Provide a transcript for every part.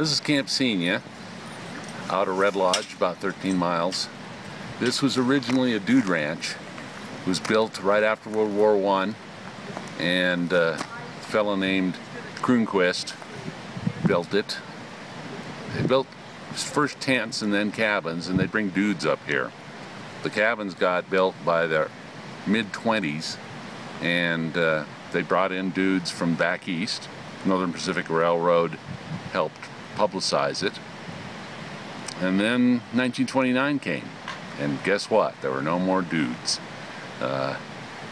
This is Camp Senia, out of Red Lodge, about 13 miles. This was originally a dude ranch. It was built right after World War I, and a fellow named Kroonquist built it. They built first tents and then cabins, and they'd bring dudes up here. The cabins got built by the mid-20s, and they brought in dudes from back east. Northern Pacific Railroad helped publicize it. And then 1929 came, and guess what? There were no more dudes. And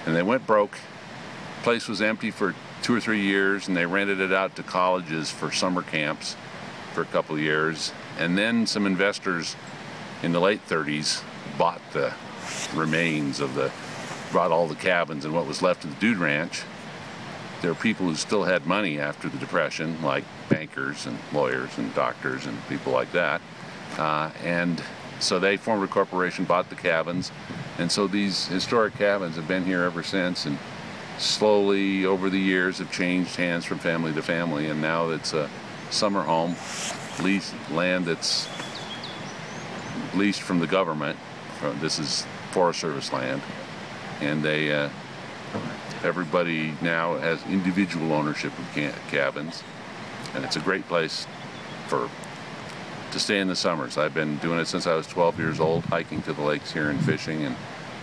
they went broke. The place was empty for 2 or 3 years, and they rented it out to colleges for summer camps for a couple of years. And then some investors in the late 30s bought the remains of brought all the cabins and what was left of the dude ranch. There were people who still had money after the Depression, like bankers and lawyers and doctors and people like that. And so they formed a corporation, bought the cabins, and so these historic cabins have been here ever since, and slowly over the years have changed hands from family to family, and now it's a summer home, land that's leased from the government. This is Forest Service land, and everybody now has individual ownership of cabins, and it's a great place to stay in the summers. I've been doing it since I was 12 years old, hiking to the lakes here and fishing and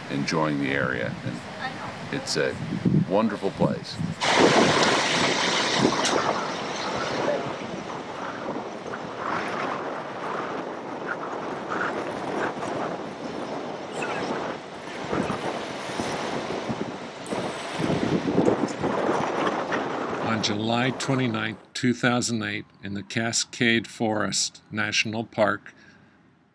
enjoying the area. And it's a wonderful place. On July 29, 2008, in the Cascade Forest National Park,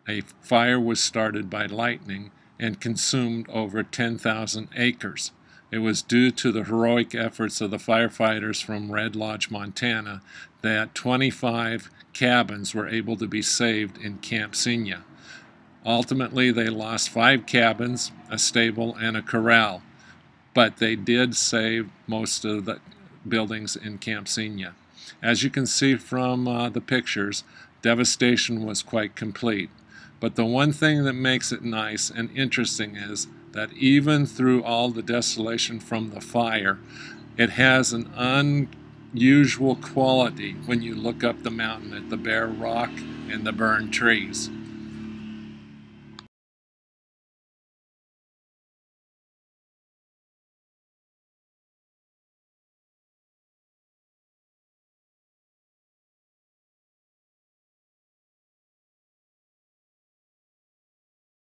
a fire was started by lightning and consumed over 10,000 acres. It was due to the heroic efforts of the firefighters from Red Lodge, Montana, that 25 cabins were able to be saved in Camp Senia. Ultimately, they lost 5 cabins, a stable, and a corral, but they did save most of the buildings in Camp Senia. As you can see from the pictures, devastation was quite complete. But the one thing that makes it nice and interesting is that even through all the desolation from the fire, it has an unusual quality when you look up the mountain at the bare rock and the burned trees.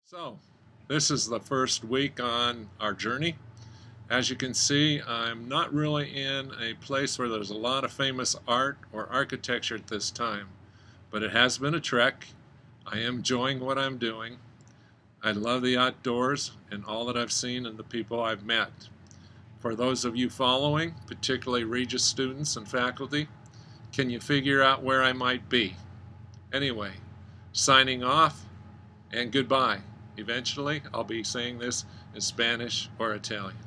So, this is the first week on our journey. As you can see, I'm not really in a place where there's a lot of famous art or architecture at this time, but it has been a trek. I am enjoying what I'm doing. I love the outdoors and all that I've seen and the people I've met. For those of you following, particularly Regis students and faculty, can you figure out where I might be? Anyway, signing off and goodbye. Eventually, I'll be saying this in Spanish or Italian.